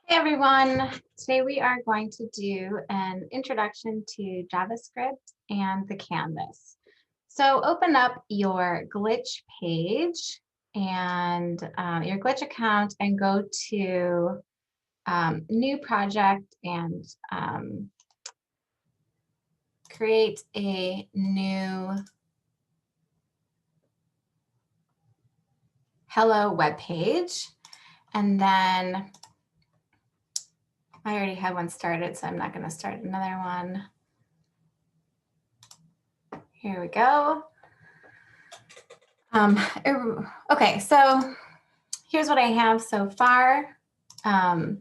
Hey everyone, today we are going to do an introduction to JavaScript and the canvas. So open up your glitch page and your glitch account and go to new project and create a new hello web page. And then I already had one started, so I'm not going to start another one. Here we go. Okay, so here's what I have so far. I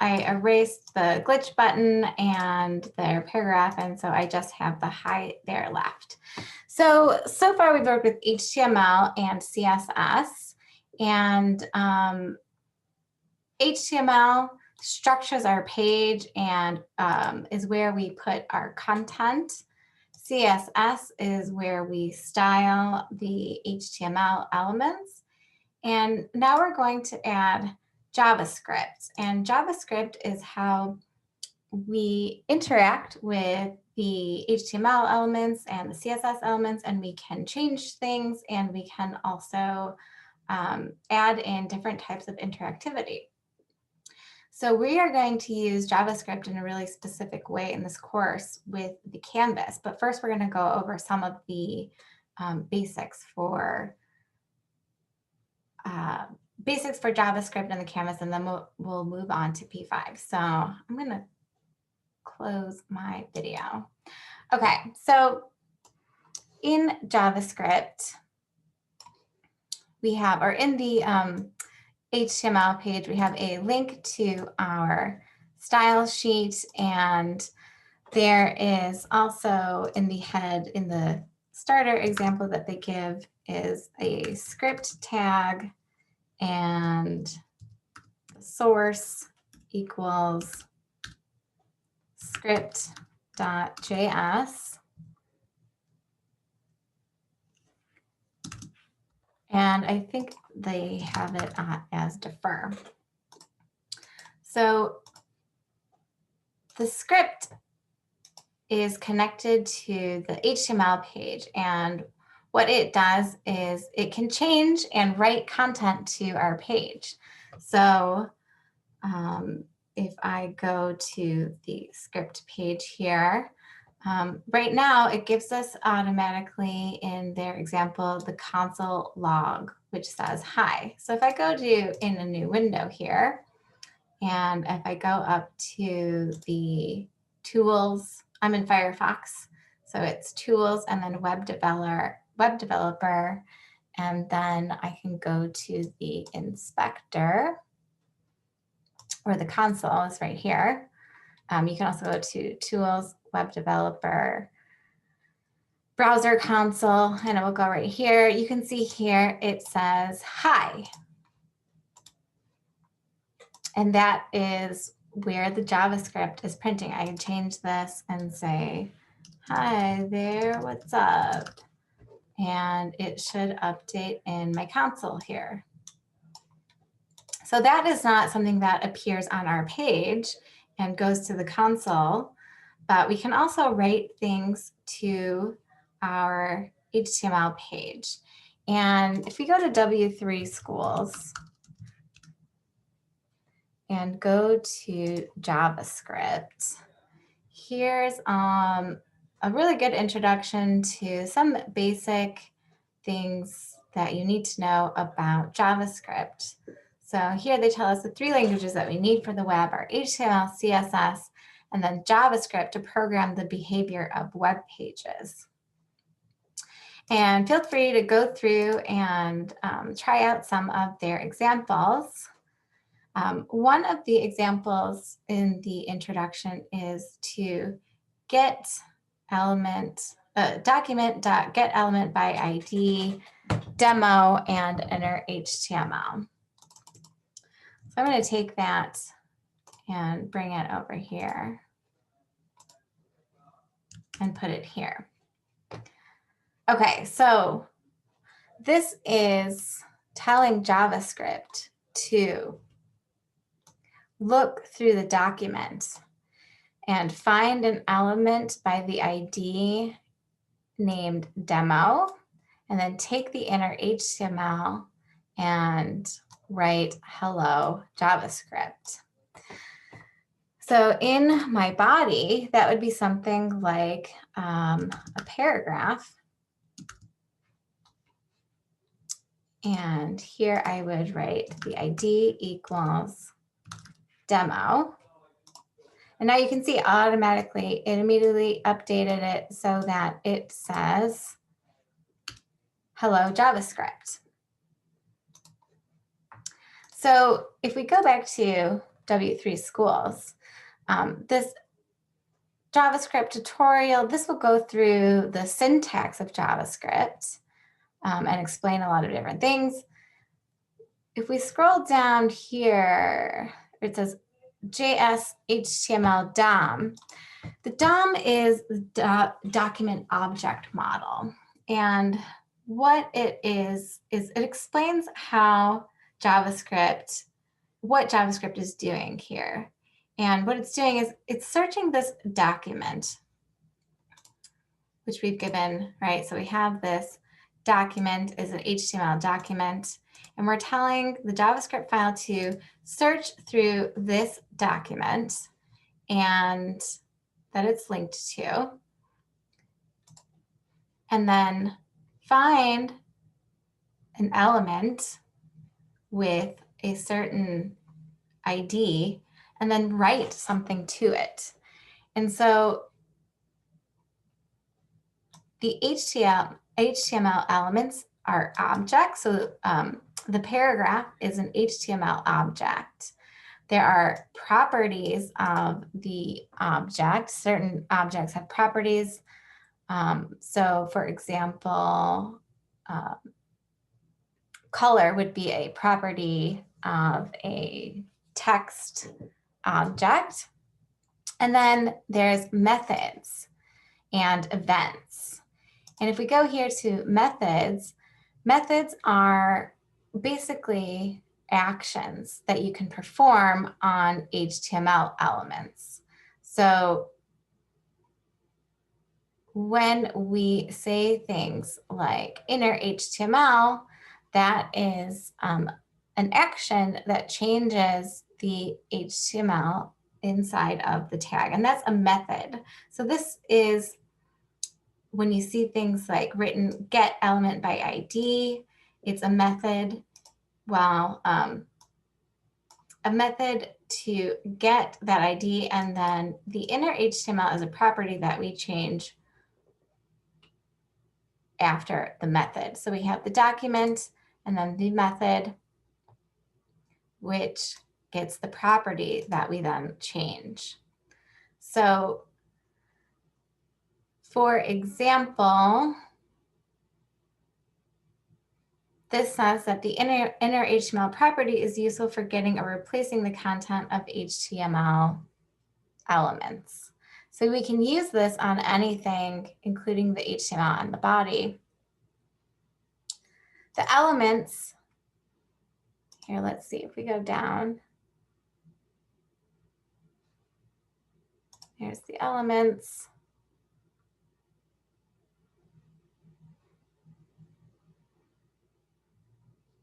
erased the glitch button and their paragraph, and so I just have the hi there left. So far we've worked with HTML and CSS, and HTML structures our page and is where we put our content. CSS is where we style the HTML elements. And now we're going to add JavaScript. And JavaScript is how we interact with the HTML elements and the CSS elements, and we can change things, and we can also add in different types of interactivity. So we are going to use JavaScript in a really specific way in this course with the canvas. But first, we're going to go over some of the basics for JavaScript and the canvas, and then we'll move on to P5. So I'm going to close my video. Okay, so in JavaScript, we have, or in the HTML page, we have a link to our style sheet, and there is also in the head, in the starter example that they give, is a script tag, and the source equals script.js. And I think they have it as defer. So the script is connected to the HTML page, and what it does is it can change and write content to our page. So if I go to the script page here, right now it gives us automatically in their example the console log, which says hi. So if I go to in a new window here, and if I go up to the tools, I'm in Firefox, so it's tools and then web developer, and then I can go to the inspector, or the console is right here. You can also go to tools, web developer, browser console, and it will go right here. You can see here it says hi. And that is where the JavaScript is printing. I can change this and say, hi there, what's up? And it should update in my console here. So that is not something that appears on our page and goes to the console, but we can also write things to our HTML page. And if we go to W3 Schools and go to JavaScript, here's a really good introduction to some basic things that you need to know about JavaScript. So here they tell us the 3 languages that we need for the web are HTML, CSS, and then JavaScript to program the behavior of web pages. And feel free to go through and try out some of their examples. One of the examples in the introduction is to get element, document.getElement by ID, demo, and enter HTML. So I'm going to take that and bring it over here and put it here. Okay, so this is telling JavaScript to look through the document and find an element by the ID named demo, and then take the inner HTML and write hello JavaScript. So in my body, that would be something like a paragraph. And here I would write the ID equals demo. And now you can see automatically, it immediately updated it so that it says, hello JavaScript. So if we go back to W3 Schools, this JavaScript tutorial, this will go through the syntax of JavaScript and explain a lot of different things. If we scroll down here, it says JS HTML DOM. The DOM is the document object model. And what it is it explains how what JavaScript is doing here. And what it's doing is it's searching this document, which we've given, right? So we have this document is an HTML document, and we're telling the JavaScript file to search through this document and that it's linked to, and then find an element with a certain ID and then write something to it. And so the HTML elements are objects. So the paragraph is an HTML object. There are properties of the object. Certain objects have properties. So for example, color would be a property of a text object. And then there's methods and events. And if we go here to methods, methods are basically actions that you can perform on HTML elements. So when we say things like inner HTML, that is an action that changes the HTML inside of the tag, and that's a method. So this is when you see things like written get element by ID, it's a method. Well, a method to get that ID, and then the inner HTML is a property that we change after the method. So we have the document and then the method, which gets the property that we then change. So for example, this says that the inner HTML property is useful for getting or replacing the content of HTML elements. So we can use this on anything, including the HTML and the body. The elements, here, let's see if we go down. Here's the elements.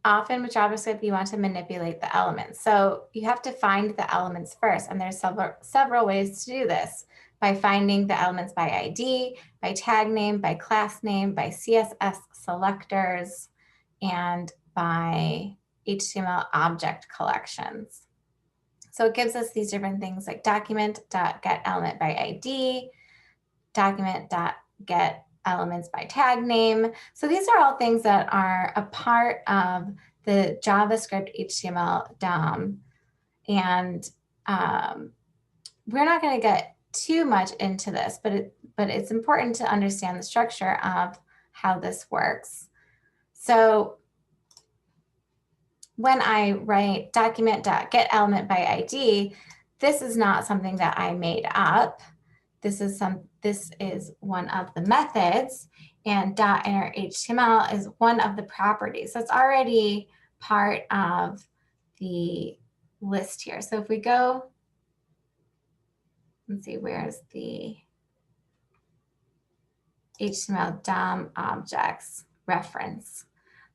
Often with JavaScript, you want to manipulate the elements. So you have to find the elements first, and there's several ways to do this: by finding the elements by ID, by tag name, by class name, by CSS selectors, and by HTML object collections. So it gives us these different things like document.getElement by ID, document.get elements by tag name. So these are all things that are a part of the JavaScript HTML DOM. And we're not going to get too much into this, but it's important to understand the structure of how this works. So when I write document.getElement by ID, this is not something that I made up. This is one of the methods, and .inner HTML is one of the properties. So it's already part of the list here. So if we go, let's see, where's the HTML DOM objects reference?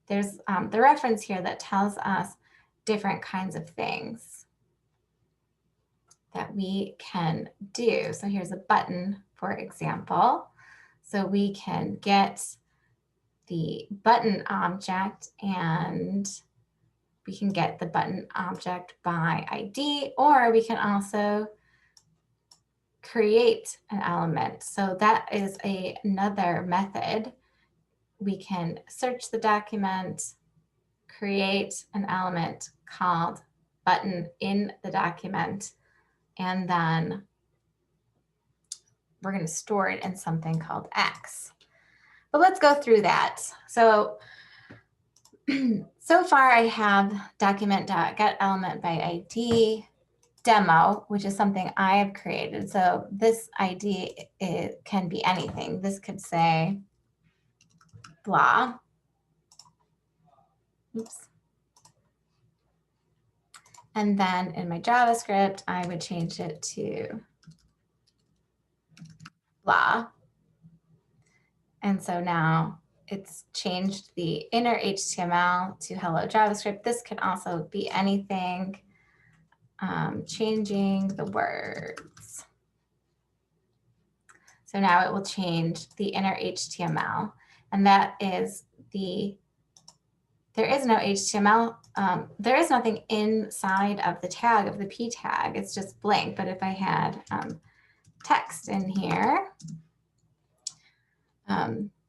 There's the reference here that tells us different kinds of things that we can do. So here's a button, for example. So we can get the button object, and we can get the button object by ID, or we can also create an element. So that is another method. We can search the document, create an element called button in the document, and then we're going to store it in something called X. But let's go through that. So, so far I have document.getElementById demo, which is something I have created. So this ID, it can be anything. This could say blah. Oops. And then in my JavaScript, I would change it to blah. And so now it's changed the inner HTML to hello JavaScript. This could also be anything, changing the words. So now it will change the inner HTML. And that is there is no HTML. There is nothing inside of the tag of the p tag. It's just blank. But if I had text in here,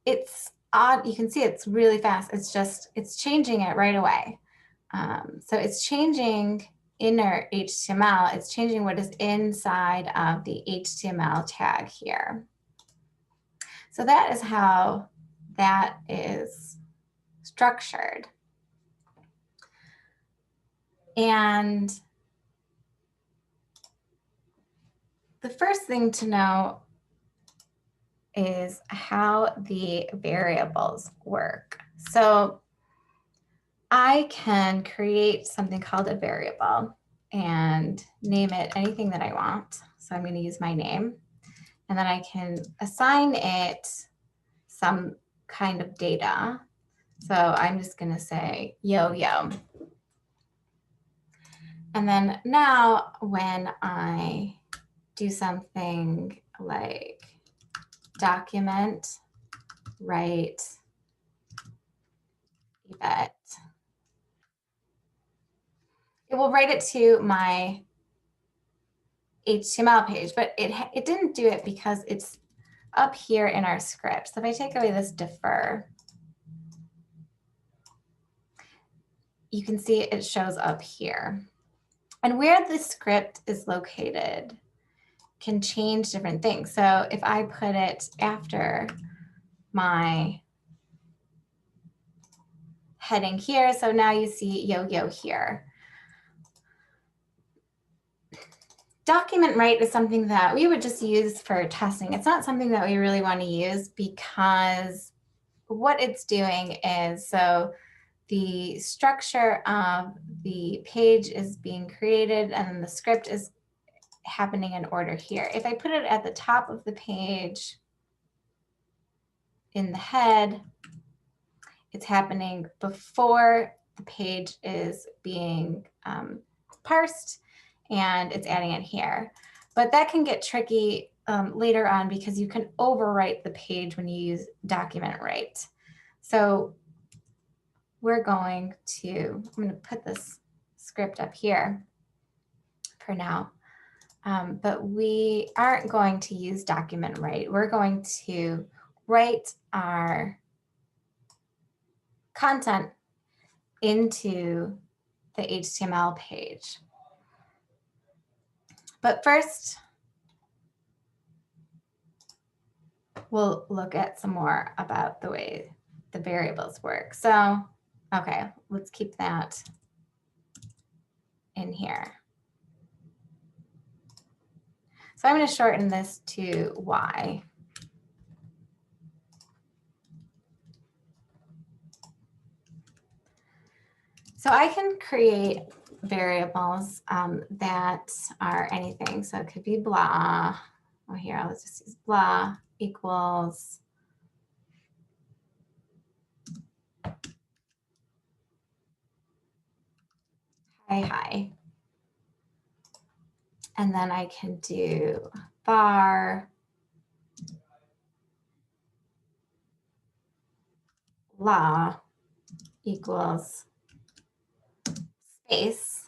it's odd. You can see it's really fast. It's changing it right away. So it's changing inner HTML. It's changing what is inside of the HTML tag here. So that is how that is structured. And the first thing to know is how the variables work. So I can create something called a variable and name it anything that I want. So I'm going to use my name, and then I can assign it some kind of data. So I'm just going to say yo-yo. And then now when I do something like document write event, it will write it to my HTML page, but it didn't do it because it's up here in our script. So if I take away this defer, you can see it shows up here. And where the script is located can change different things. So if I put it after my heading here, so now you see yo-yo here. Document write is something that we would just use for testing. It's not something that we really want to use because what it's doing is, so the structure of the page is being created and then the script is happening in order here. If I put it at the top of the page in the head, it's happening before the page is being parsed, and it's adding it here. But that can get tricky later on because you can overwrite the page when you use document write. So I'm going to put this script up here for now. But we aren't going to use document write. We're going to write our content into the HTML page. But first, we'll look at some more about the way the variables work. So, okay, let's keep that in here. So I'm going to shorten this to Y. So I can create variables that are anything. So it could be blah. Oh, here, let's just use blah equals hi. And then I can do var blah equals space.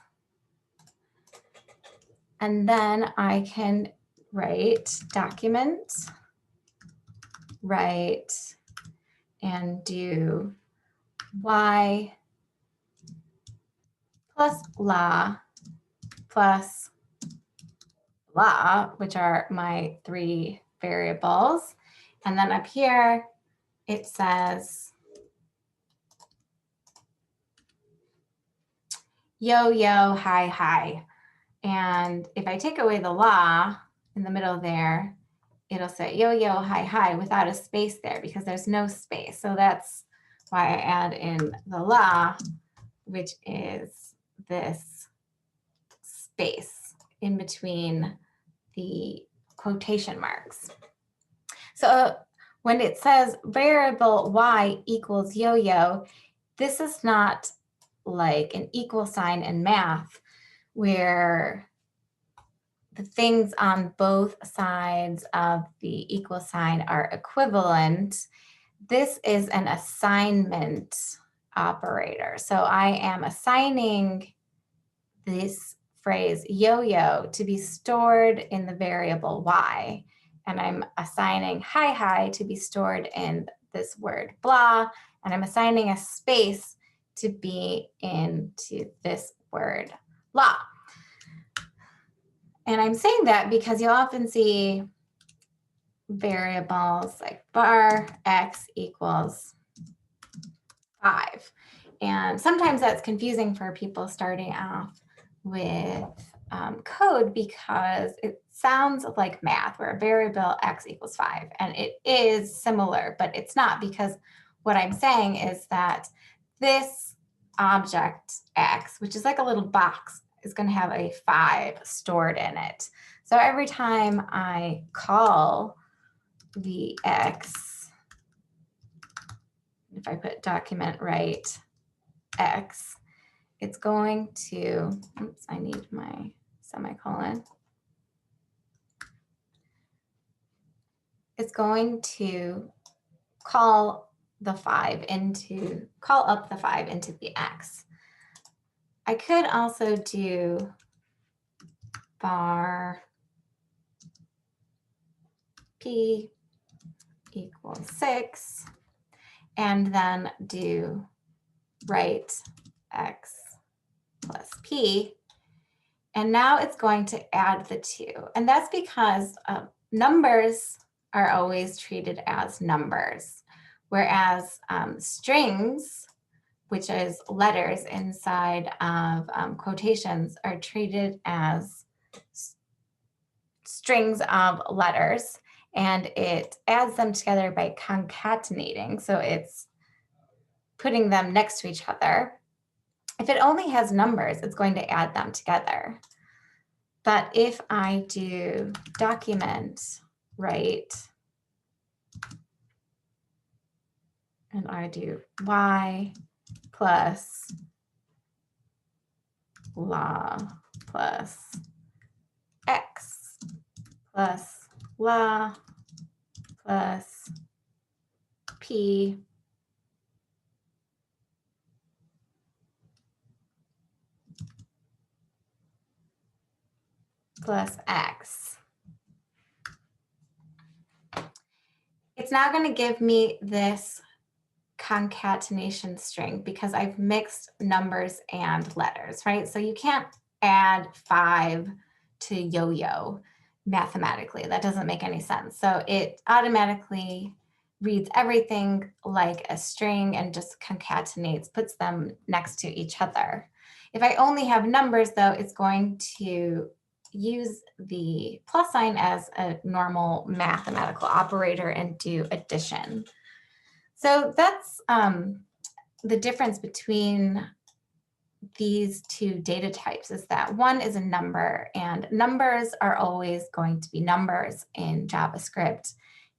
And then I can write document, write, and do y plus blah plus blah, which are my 3 variables. And then up here, it says yo, yo, hi. And if I take away the la in the middle there, it'll say yo, yo, hi without a space there because there's no space. So that's why I add in the la, which is this space in between the quotation marks. So when it says variable y equals yo-yo, this is not like an equal sign in math where the things on both sides of the equal sign are equivalent. This is an assignment operator. So I am assigning this phrase yo-yo to be stored in the variable y. And I'm assigning hi to be stored in this word blah. And I'm assigning a space to be into this word blah. And I'm saying that because you'll often see variables like var x equals 5. And sometimes that's confusing for people starting off with code because it sounds like math where a variable x equals 5. And it is similar, but it's not, because what I'm saying is that this object x, which is like a little box, is going to have a 5 stored in it. So every time I call the x, if I put document write x, it's going to, oops, I need my semicolon. It's going to call up the 5 into the x. I could also do var p equals 6, and then do write x plus p. And now it's going to add the 2. And that's because numbers are always treated as numbers, whereas strings, which is letters inside of quotations, are treated as strings of letters, and it adds them together by concatenating. So it's putting them next to each other. If it only has numbers, it's going to add them together. But if I do document write, and I do y plus la plus x plus la plus p plus x, it's now going to give me this concatenation string because I've mixed numbers and letters, right? So you can't add 5 to yo-yo mathematically. That doesn't make any sense. So it automatically reads everything like a string and just concatenates, puts them next to each other. If I only have numbers, though, it's going to use the plus sign as a normal mathematical operator and do addition. So that's the difference between these two data types is that one is a number, and numbers are always going to be numbers in JavaScript,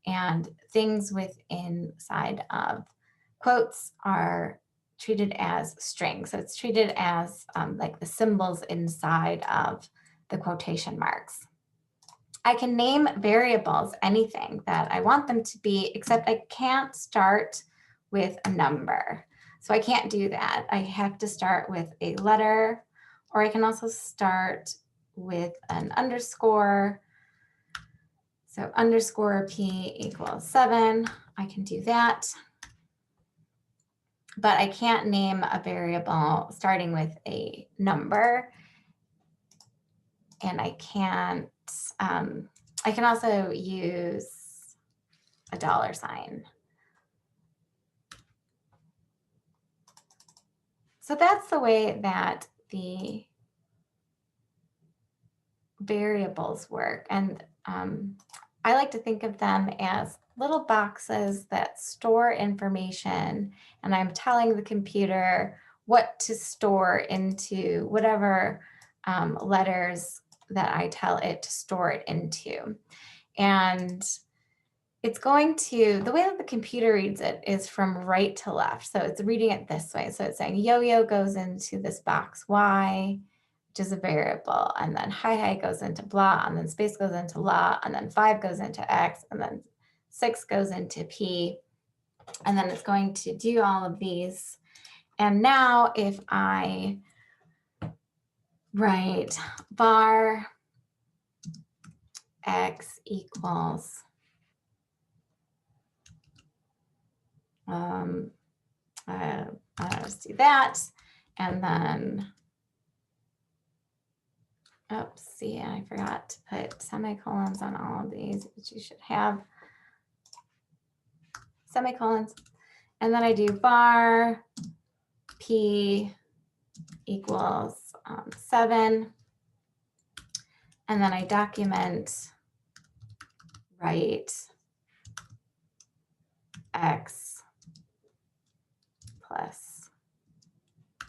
and things inside of quotes are treated as strings. So it's treated as like the symbols inside of the quotation marks. I can name variables anything that I want them to be, except I can't start with a number. So I can't do that. I have to start with a letter, or I can also start with an underscore. So underscore p equals 7. I can do that. But I can't name a variable starting with a number. And I can't, I can also use a $sign. So that's the way that the variables work. And I like to think of them as little boxes that store information, and I'm telling the computer what to store into whatever letters that I tell it to store it into. And it's going to, the way that the computer reads it is from right to left. So it's reading it this way. So it's saying yo-yo goes into this box Y, which is a variable, and then hi goes into blah, and then space goes into la, and then 5 goes into X, and then 6 goes into P, and then it's going to do all of these. And now if I write var X equals let's do that. And then, oops, see, I forgot to put semicolons on all of these, but you should have semicolons. And then I do var p equals 7. And then I document write X plus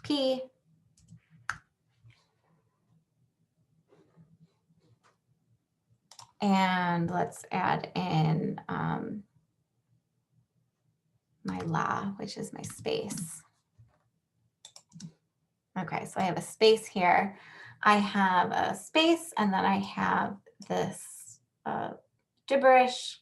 P. And let's add in my la, which is my space. Okay, so I have a space here. I have a space, and then I have this gibberish,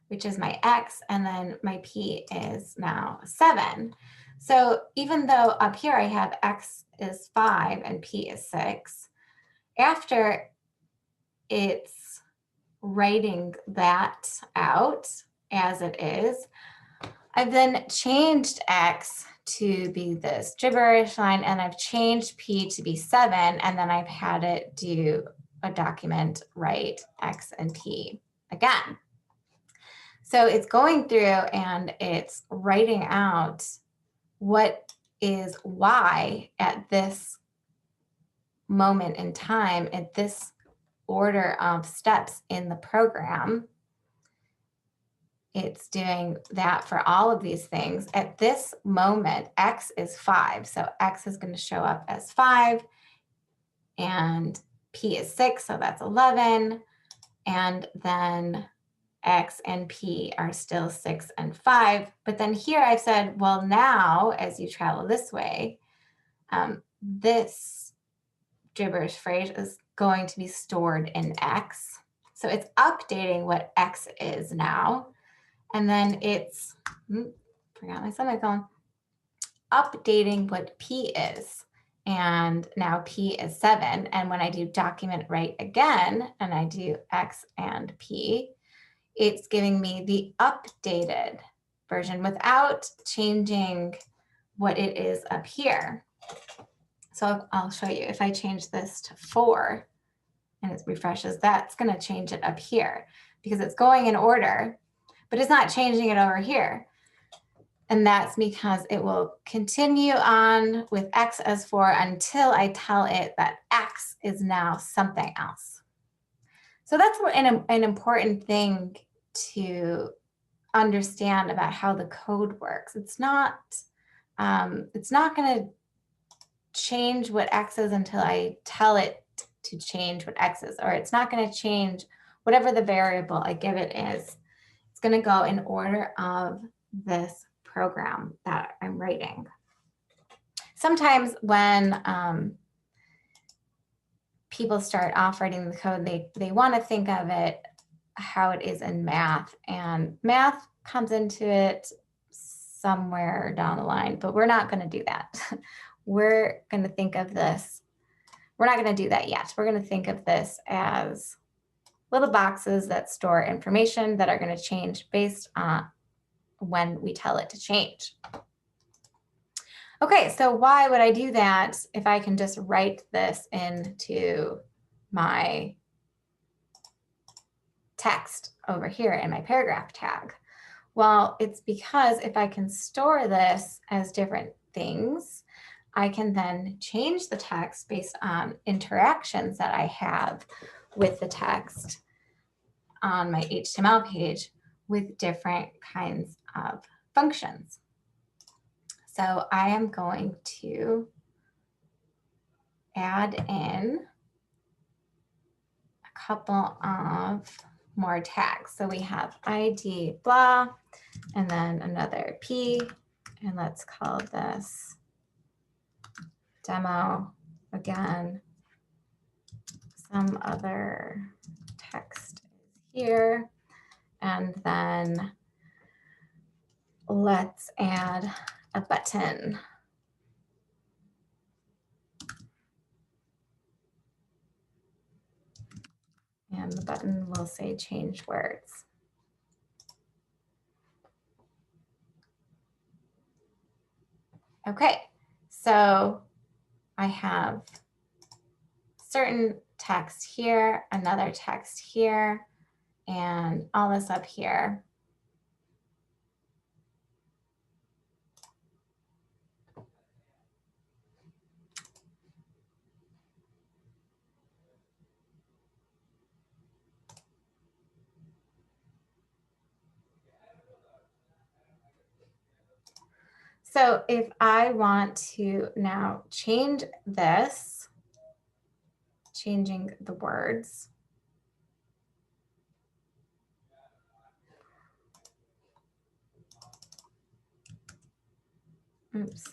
which is my X, and then my P is now 7. So even though up here I have X is 5 and P is 6, after it's writing that out as it is, I've then changed X to be this gibberish line, and I've changed P to be 7, and then I've had it do a document write X and P again. So it's going through and it's writing out what is Y at this moment in time, at this order of steps in the program. It's doing that for all of these things. At this moment, X is 5. So X is going to show up as 5, and P is 6, so that's 11. And then X and P are still 6 and 5. But then here I've said, well, now as you travel this way, this gibberish phrase is going to be stored in X. So it's updating what X is now. And then it's, forgot my semicolon, updating what P is. And now P is 7. And when I do document write again, and I do X and P, it's giving me the updated version without changing what it is up here. So I'll show you. If I change this to 4 and it refreshes, that's going to change it up here because it's going in order, but it's not changing it over here. And that's because it will continue on with X as 4 until I tell it that X is now something else. So that's an important thing to understand about how the code works. It's not going to change what X is until I tell it to change what X is, or it's not going to change whatever the variable I give it is. It's going to go in order of this program that I'm writing. Sometimes when people start off writing the code, they want to think of it how it is in math, and math comes into it somewhere down the line, but we're not going to do that. We're going to think of this. We're not going to do that yet. We're going to think of this as little boxes that store information that are going to change based on when we tell it to change. Okay, so why would I do that if I can just write this into my text over here in my paragraph tag? Well, it's because if I can store this as different things, I can then change the text based on interactions that I have with the text on my HTML page with different kinds of functions. So I am going to add in a couple of more tags. So we have ID blah, and then another P, and let's call this demo again. Some other text is here, and then let's add a button. And the button will say change words. Okay, so I have certain text here, another text here, and all this up here. So if I want to now change this, changing the words, oops.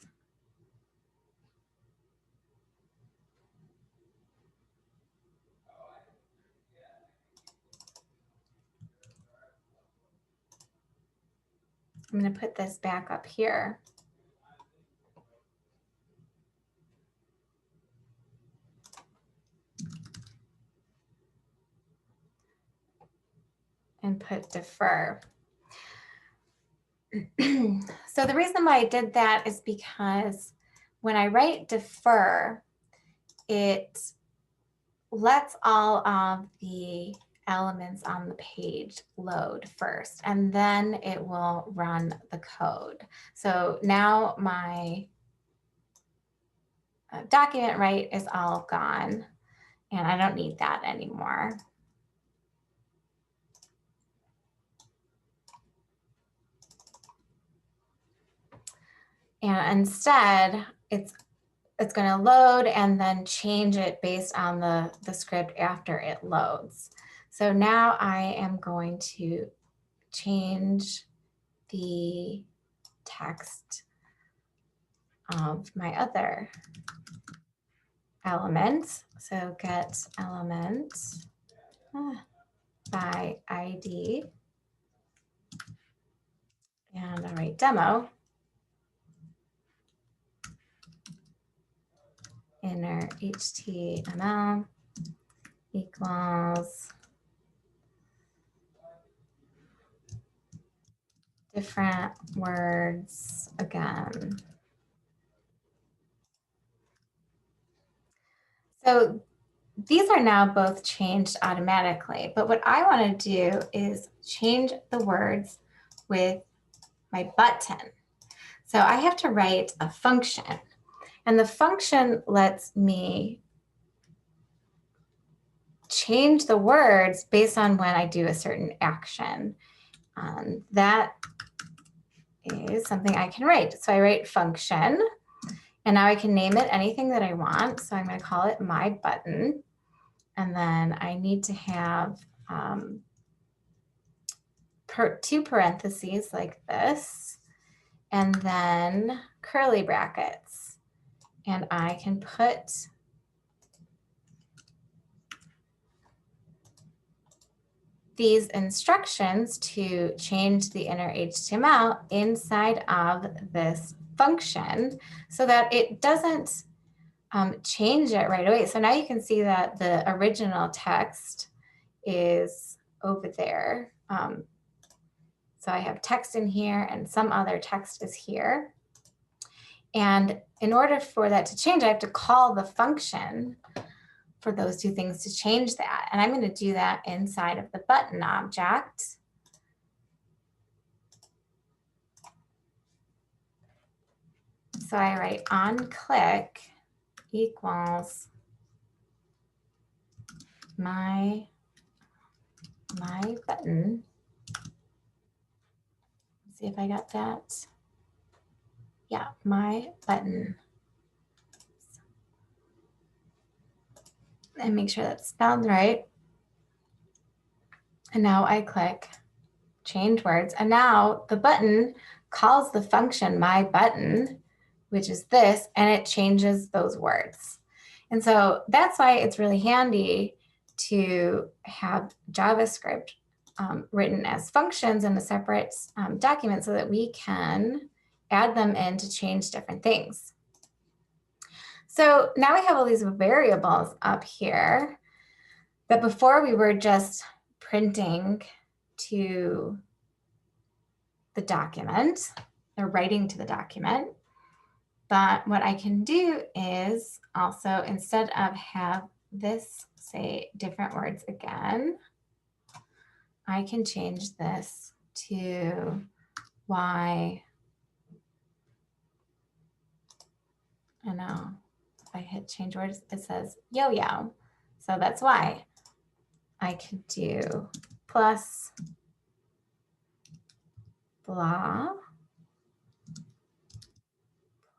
I'm going to put this back up here. And put defer. So the reason why I did that is because when I write defer, it lets all of the elements on the page load first, and then it will run the code. So now my document write is all gone, and I don't need that anymore. And instead, it's going to load and then change it based on the script after it loads. So now I am going to change the text of my other element. So get element by ID, and I'll write demo. Inner HTML equals different words again. So these are now both changed automatically, but what I want to do is change the words with my button. So I have to write a function, and the function lets me change the words based on when I do a certain action. That is something I can write. So I write function, And now I can name it anything that I want. So I'm going to call it my button. And then I need to have two parentheses like this, and then curly brackets. And I can put these instructions to change the inner HTML inside of this function so that it doesn't change it right away. So now you can see that the original text is over there. So I have text in here and some other text is here. And in order for that to change, I have to call the function for those two things to change that. And I'm going to do that inside of the button object. So I write onClick equals my button. Let's see if I got that. Yeah, my button. And make sure that's spelled right. And now I click change words. And now the button calls the function my button, which is this, and it changes those words. And so that's why it's really handy to have JavaScript written as functions in a separate document so that we can add them in to change different things. So now we have all these variables up here that before we were just printing to the document, or writing to the document. But what I can do is also, instead of have this say different words again, I can change this to Y. I know if I hit change words, it says yo-yo. So that's why I could do plus blah,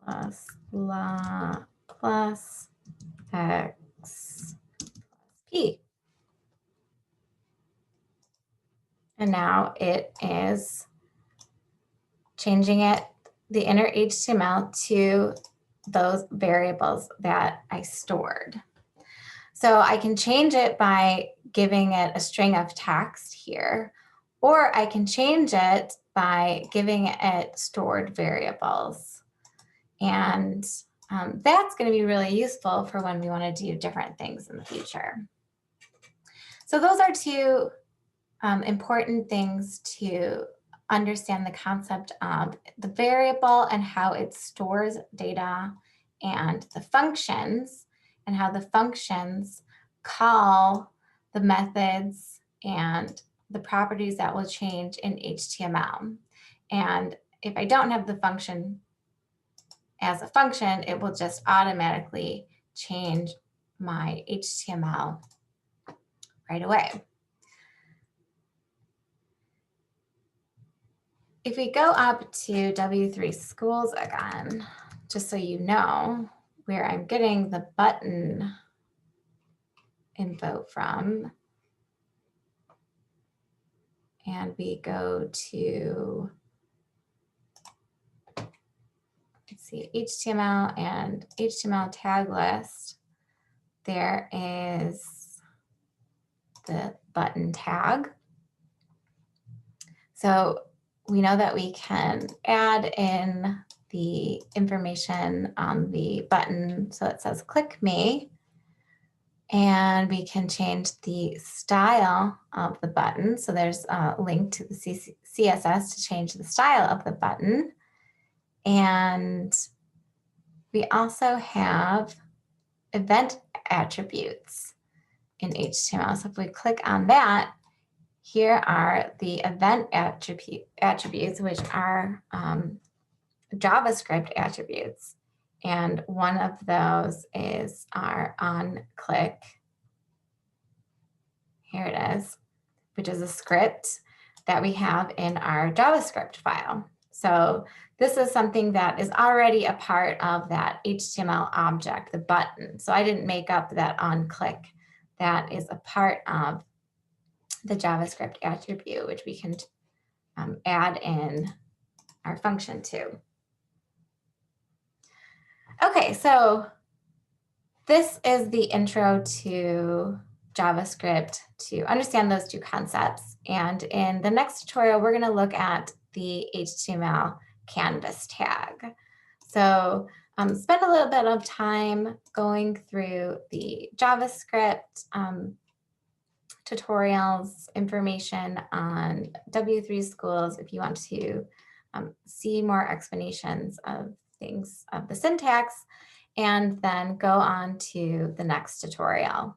plus blah, plus x plus p. And now it is changing it, the inner HTML, to those variables that I stored. So I can change it by giving it a string of text here, or I can change it by giving it stored variables. And that's going to be really useful for when we want to do different things in the future. So those are two important things to understand the concept of the variable and how it stores data, and the functions and how the functions call the methods and the properties that will change in HTML. And if I don't have the function as a function, it will just automatically change my HTML right away. If we go up to W3 Schools again, just so you know where I'm getting the button info from, and we go to, let's see, HTML and HTML tag list, there is the button tag. So we know that we can add in the information on the button. So it says click me, and we can change the style of the button. So there's a link to the CSS to change the style of the button. And we also have event attributes in HTML. So if we click on that, here are the event attributes, which are JavaScript attributes. And one of those is our onClick. Here it is, which is a script that we have in our JavaScript file. So this is something that is already a part of that HTML object, the button. So I didn't make up that onClick. That is a part of the JavaScript attribute, which we can add in our function to. Okay, so this is the intro to JavaScript to understand those two concepts. And in the next tutorial, we're going to look at the HTML canvas tag. So spend a little bit of time going through the JavaScript tutorials, information on W3 schools if you want to see more explanations of things, of the syntax, and then go on to the next tutorial.